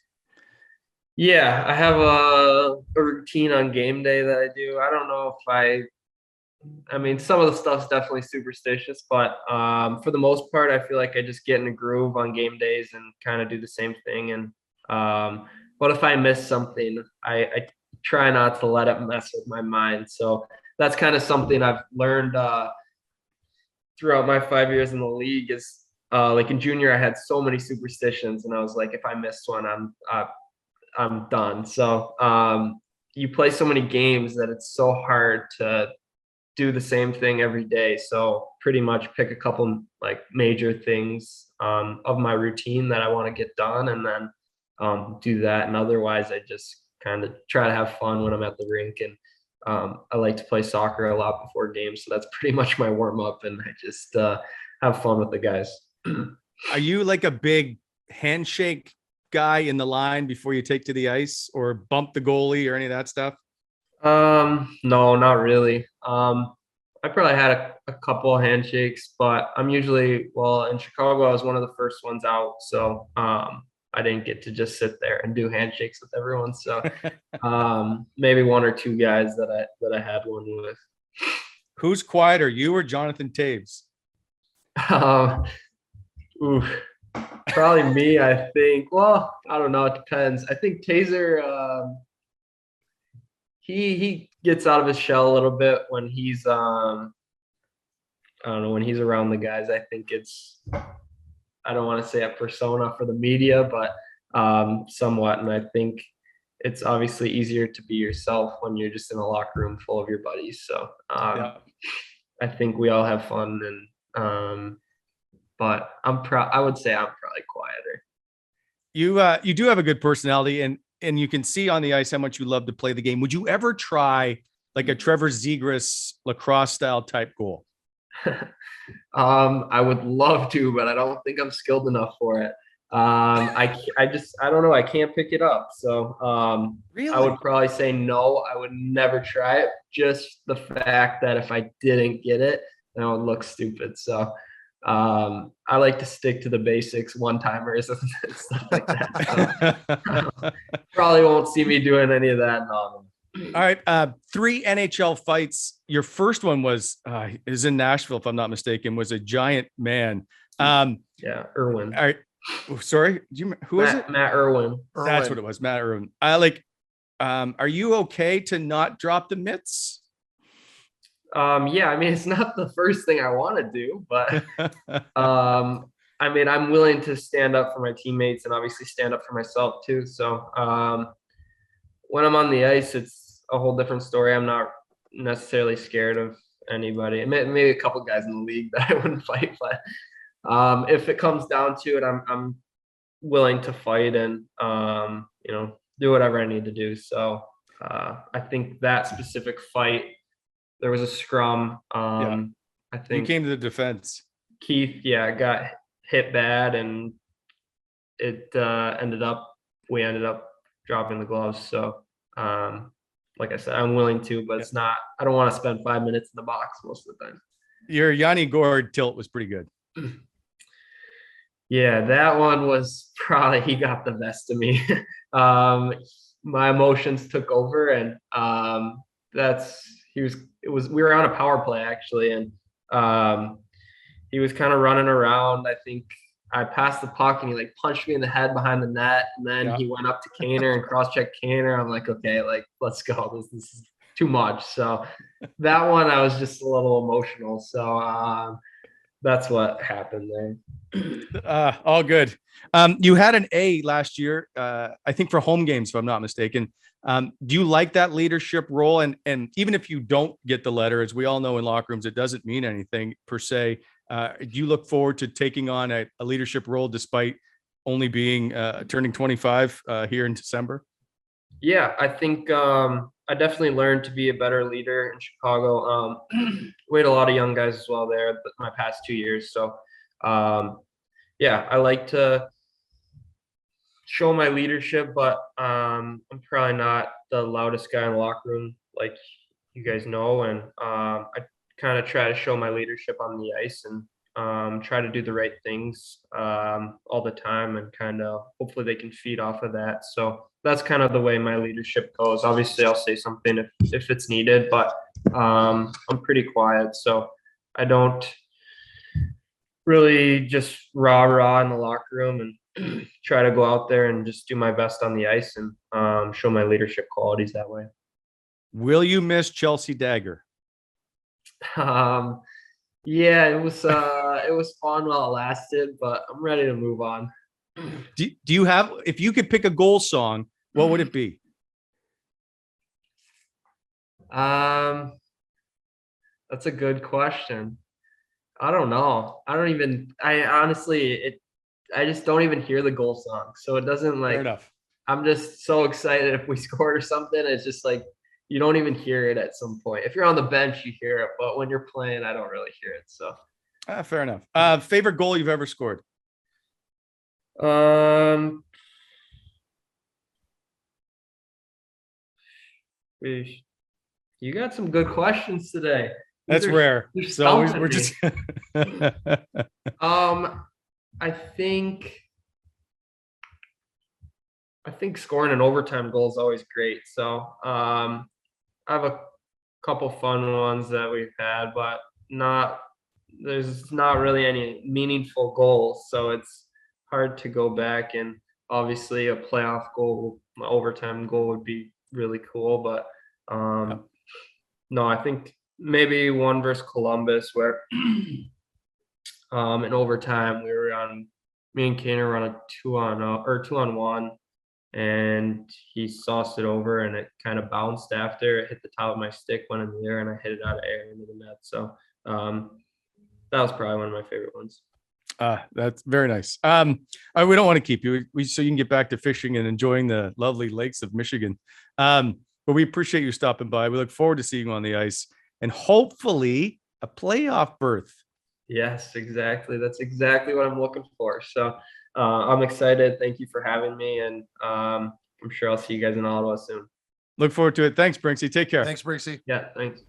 Yeah, I have a routine on game day that I do. I don't know if some of the stuff's definitely superstitious, but for the most part, I feel like I just get in a groove on game days and kind of do the same thing. And but if I miss something, I try not to let it mess with my mind. So that's kind of something I've learned throughout my 5 years in the league is in junior, I had so many superstitions and I was like, if I missed one, I'm done. So you play so many games that it's so hard to do the same thing every day. So pretty much pick a couple major things of my routine that I want to get done, and then do that. And otherwise, I just kind of try to have fun when I'm at the rink. And I like to play soccer a lot before games, so that's pretty much my warm up. And I just have fun with the guys. Are you like a big handshake guy in the line before you take to the ice, or bump the goalie or any of that stuff? No, not really. I probably had a couple of handshakes, but I'm usually, well, in Chicago, I was one of the first ones out. So I didn't get to just sit there and do handshakes with everyone. So maybe one or two guys that I had one with. Who's quieter, you or Jonathan Taves? Oof, probably me, I think. Well, I don't know. It depends. I think Taser, he gets out of his shell a little bit when he's I don't know, when he's around the guys. I think it's, I don't want to say a persona for the media, but somewhat. And I think it's obviously easier to be yourself when you're just in a locker room full of your buddies. So Yeah. I think we all have fun, and but I would say I'm probably quieter. You do have a good personality, and you can see on the ice how much you love to play the game. Would you ever try like a Trevor Zegras lacrosse style type goal? I would love to, but I don't think I'm skilled enough for it. I don't know. I can't pick it up. So Really? I would probably say no. I would never try it. Just the fact that if I didn't get it, then I would look stupid. So I like to stick to the basics, one-timers and stuff like that. So, probably won't see me doing any of that. No. All right. 3 NHL fights. Your first one was is in Nashville, if I'm not mistaken, was a giant man. Yeah, Irwin. All right. Sorry, who is it? Matt Irwin. That's what it was, Matt Irwin. Are you okay to not drop the mitts? Yeah, I mean, it's not the first thing I want to do, but I mean, I'm willing to stand up for my teammates and obviously stand up for myself too. So when I'm on the ice, it's a whole different story. I'm not necessarily scared of anybody. Maybe a couple guys in the league that I wouldn't fight, but if it comes down to it, I'm willing to fight and do whatever I need to do. So I think that specific fight, there was a scrum. I think you came to the defense. Keith, got hit bad, and it we ended up dropping the gloves. So like I said, I'm willing to, but it's not, I don't want to spend 5 minutes in the box most of the time. Your Yanni Gourde tilt was pretty good. Yeah, that one was probably, he got the best of me. My emotions took over, and we were on a power play actually, and he was kind of running around. I think I passed the puck and he like punched me in the head behind the net, and then he went up to Kaner and cross-checked Kaner. I'm like, okay, like let's go. This is too much. So that one I was just a little emotional. So that's what happened there. All good. You had an A last year, I think for home games, if I'm not mistaken. Do you like that leadership role? And even if you don't get the letter, as we all know in locker rooms, it doesn't mean anything per se. Do you look forward to taking on a leadership role despite only being turning 25 here in December? Yeah, I think I definitely learned to be a better leader in Chicago. We had a lot of young guys as well there my past 2 years. So I like to show my leadership, but I'm probably not the loudest guy in the locker room, like you guys know. And I kind of try to show my leadership on the ice and try to do the right things all the time, and kind of hopefully they can feed off of that. So that's kind of the way my leadership goes. Obviously, I'll say something if it's needed, but I'm pretty quiet, so I don't really just rah in the locker room, and try to go out there and just do my best on the ice and show my leadership qualities that way. Will you miss Chelsea Dagger? Yeah, it was fun while it lasted, but I'm ready to move on. Do you have, if you could pick a goal song, what would it be? That's a good question. I don't know. I honestly, I just don't even hear the goal song. So it doesn't Fair enough. I'm just so excited if we scored or something. It's just like you don't even hear it at some point. If you're on the bench, you hear it, but when you're playing, I don't really hear it. So Fair enough. Favorite goal you've ever scored? you got some good questions today. That's rare. So we're just I think scoring an overtime goal is always great. So I have a couple fun ones that we've had, but there's not really any meaningful goals. So it's hard to go back, and obviously a playoff goal, an overtime goal would be really cool. But no, I think maybe one versus Columbus where in overtime me and Kane were on a 2-on-1, and he sauced it over and it kind of bounced after it hit the top of my stick, went in the air, and I hit it out of air into the net. So that was probably one of my favorite ones. That's very nice. We don't want to keep you so you can get back to fishing and enjoying the lovely lakes of Michigan. But we appreciate you stopping by. We look forward to seeing you on the ice and hopefully a playoff berth. Yes, exactly. That's exactly what I'm looking for. So I'm excited. Thank you for having me. And I'm sure I'll see you guys in Ottawa soon. Look forward to it. Thanks, Brinksy. Take care. Thanks, Brinksy. Yeah, thanks.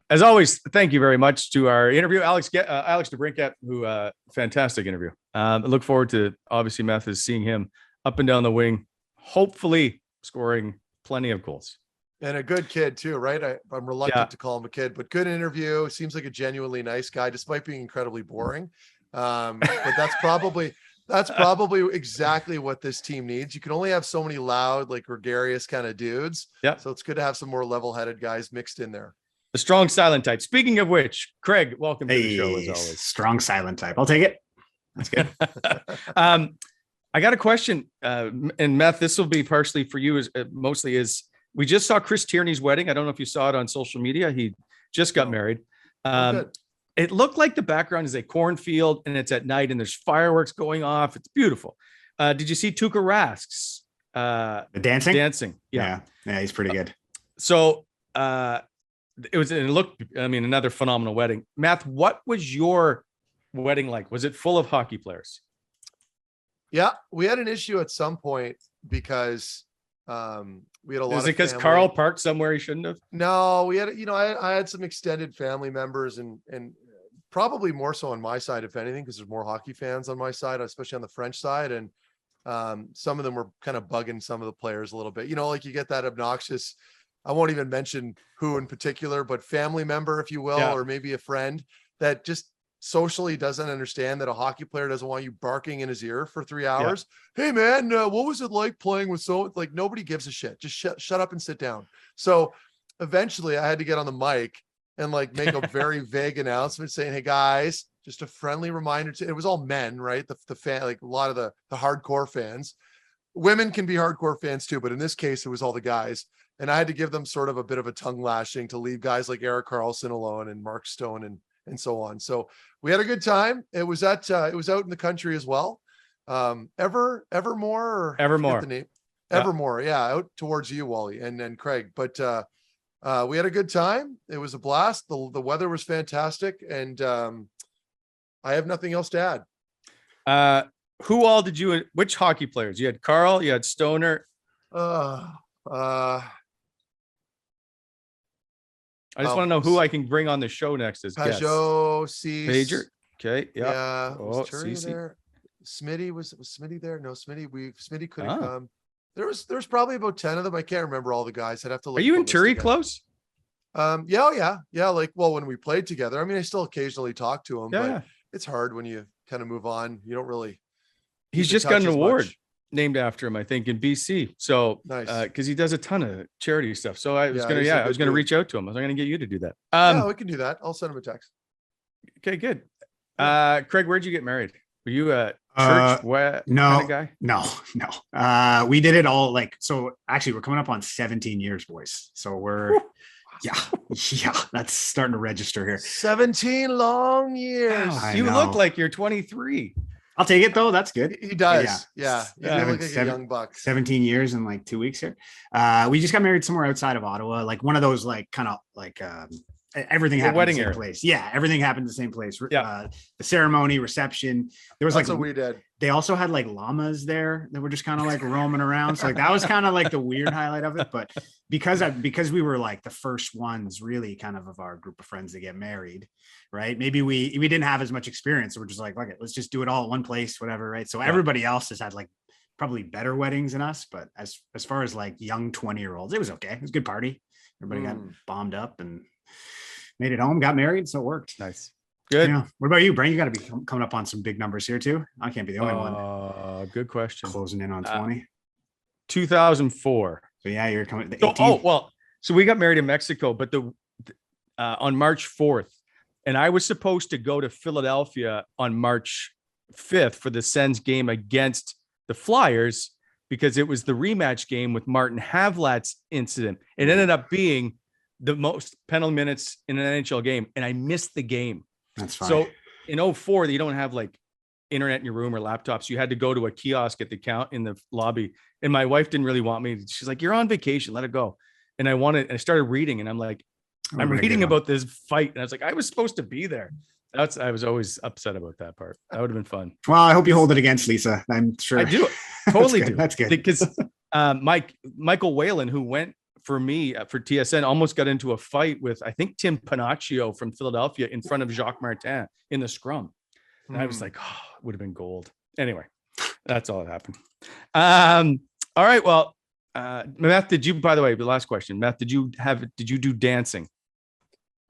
As always, thank you very much to our interview, Alex DeBrincat, who fantastic interview. I look forward to obviously Mathieu seeing him up and down the wing, hopefully scoring plenty of goals. And a good kid too, right? I'm reluctant to call him a kid, but good interview. Seems like a genuinely nice guy, despite being incredibly boring. But that's probably exactly what this team needs. You can only have so many loud, like gregarious kind of dudes. Yeah. So it's good to have some more level-headed guys mixed in there. The strong silent type. Speaking of which, Craig, welcome to the show as always. Strong silent type. I'll take it. That's good. I got a question, and Meth, this will be partially for you, mostly is we just saw Chris Tierney's wedding. I don't know if you saw it on social media. He just got married. It looked like the background is a cornfield and it's at night and there's fireworks going off. It's beautiful. Did you see Tuukka Rask's the dancing? Yeah, he's pretty good. So it looked, I mean, another phenomenal wedding. Matt, what was your wedding like? Was it full of hockey players? Yeah, we had an issue at some point because we had a lot. Is it because Carl parked somewhere he shouldn't have? No, we had, I had some extended family members and probably more so on my side, if anything, because there's more hockey fans on my side, especially on the French side. And some of them were kind of bugging some of the players a little bit, like you get that obnoxious, I won't even mention who in particular, but family member, if you will, or maybe a friend that just socially doesn't understand that a hockey player doesn't want you barking in his ear for 3 hours. Yeah. Hey man, what was it like playing with like nobody gives a shit. Just shut up and sit down. So eventually I had to get on the mic and like make a very vague announcement saying, hey guys, just a friendly reminder it was all men, right? The fan, like a lot of the hardcore fans. Women can be hardcore fans too, but in this case it was all the guys. And I had to give them sort of a bit of a tongue lashing to leave guys like Erik Karlsson alone and Mark Stone and so on. So we had a good time. It was out in the country as well. Evermore. Evermore. The name. Evermore. Yeah. Out towards you, Wally and Craig. But we had a good time. It was a blast. The weather was fantastic. And I have nothing else to add. Who all did you, which hockey players? You had Carl, you had Stoner. I just want to know who I can bring on the show next as guests. Pager. Okay. Yeah. Was Terry there? Smitty was Smitty there? No, Smitty couldn't come. There's probably about 10 of them. I can't remember all the guys. I'd have to look. Are you and Terry close? Yeah. Like, well, when we played together, I mean, I still occasionally talk to him, but it's hard when you kind of move on. You don't really. He's just got an award named after him, I think, in BC. So nice. Because he does a ton of charity stuff. So I was gonna reach out to him. I was gonna get you to do that. Yeah, we can do that. I'll send him a text. Okay, good. Craig, where'd you get married? Were you church No, kind of guy? no. We did it all like, so actually we're coming up on 17 years, boys. So we're, yeah, that's starting to register here. 17 long years. You look like you're 23. I'll take it though. That's good. He does. Yeah. You look like a young buck. 17 years in like 2 weeks here. We just got married somewhere outside of Ottawa, like one of those like kind of like everything happened in the same place. Yeah, everything happened in the same place. Yeah. The ceremony, reception. There was That's like what we did. They also had like llamas there that were just kind of like roaming around. So like that was kind of like the weird highlight of it. But because we were like the first ones really kind of our group of friends to get married, right? Maybe we didn't have as much experience. So we're just like, okay, let's just do it all at one place, whatever, right? So everybody else has had like probably better weddings than us. But as far as like young 20-year-olds, it was okay. It was a good party. Everybody got bombed up and made it home, got married, so it worked. Nice. Good. Yeah. What about you, Brent? You got to be coming up on some big numbers here too. I can't be the only one. Good question. Closing in on 20. 2004. So yeah, you're coming. So we got married in Mexico, but on March 4th, and I was supposed to go to Philadelphia on March 5th for the Sens game against the Flyers because it was the rematch game with Martin Havlat's incident. It ended up being the most penalty minutes in an NHL game, and I missed the game. That's fine. So in 2004, you don't have like internet in your room or laptops. You had to go to a kiosk at the in the lobby. And my wife didn't really want me. She's like, "You're on vacation, let it go." And I started reading, and I'm like, I'm reading about this fight. And I was like, I was supposed to be there. I was always upset about that part. That would have been fun. Well, I hope you hold it against Lisa. I'm sure. I do. Totally That's do. That's good. Because Michael Whalen, who went for me for TSN, almost got into a fight with, I think, Tim Panaccio from Philadelphia in front of Jacques Martin in the scrum. And I was like, oh, it would have been gold. Anyway, that's all that happened. All right. Well, Meth, by the way, the last question, Meth, did you do dancing?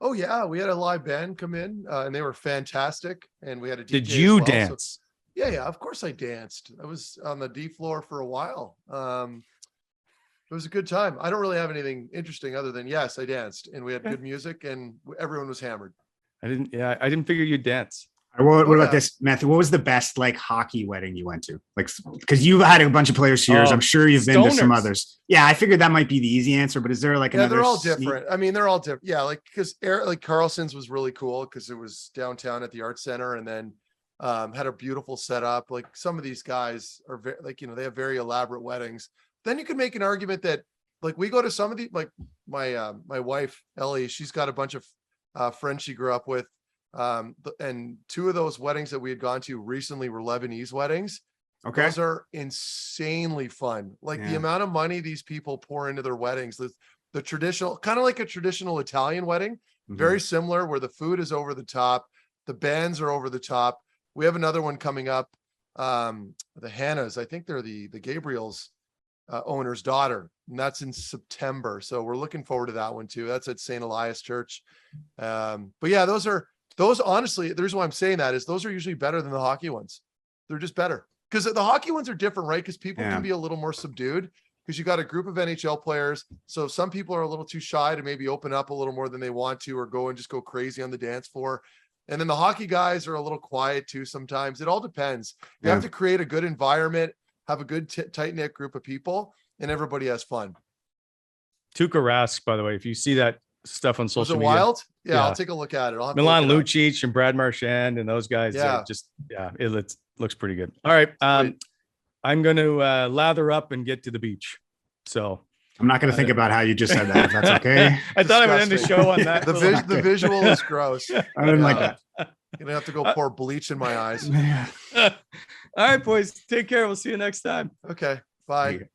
Oh yeah. We had a live band come in and they were fantastic. And we had a DJ Did you as well, dance? So, yeah. Of course I danced. I was on the D floor for a while. It was a good time. I don't really have anything interesting other than, yes, I danced and we had good music and everyone was hammered. I didn't figure you'd dance. What about this, Matthew? What was the best like hockey wedding you went to? Like, because you've had a bunch of players here. I'm sure you've been to some others. Yeah, I figured that might be the easy answer, but is there like another? They're all different. I mean, they're all different. Yeah, like because like Carlson's was really cool because it was downtown at the Art Center, and then had a beautiful setup. Like some of these guys are very, like, they have very elaborate weddings. Then you can make an argument that like we go to some of the, like my wife Ellie, she's got a bunch of friends she grew up with. And two of those weddings that we had gone to recently were Lebanese weddings. Okay. Those are insanely fun. Like the amount of money these people pour into their weddings, the traditional, kind of like a traditional Italian wedding, very similar, where the food is over the top. The bands are over the top. We have another one coming up. The Hannahs, I think they're the Gabriel's owner's daughter, and that's in September. So we're looking forward to that one too. That's at St. Elias Church. But yeah, those honestly, the reason why I'm saying that is those are usually better than the hockey ones. They're just better because the hockey ones are different, right? Because people can be a little more subdued because you got a group of NHL players. So some people are a little too shy to maybe open up a little more than they want to, or just go crazy on the dance floor. And then the hockey guys are a little quiet too sometimes. It all depends. You have to create a good environment, have a good tight-knit group of people, and everybody has fun. Tuukka Rask, by the way, if you see that stuff on social media. Wild? Yeah, I'll take a look at it. Milan Lucic and Brad Marchand and those guys. It looks pretty good. All right. I'm going to lather up and get to the beach. So I'm not going to think about how you just said that. If that's okay. I thought I would end the show on that. The visual is gross. I didn't like that. You're going to have to go pour bleach in my eyes. All right, boys. Take care. We'll see you next time. Okay. Bye.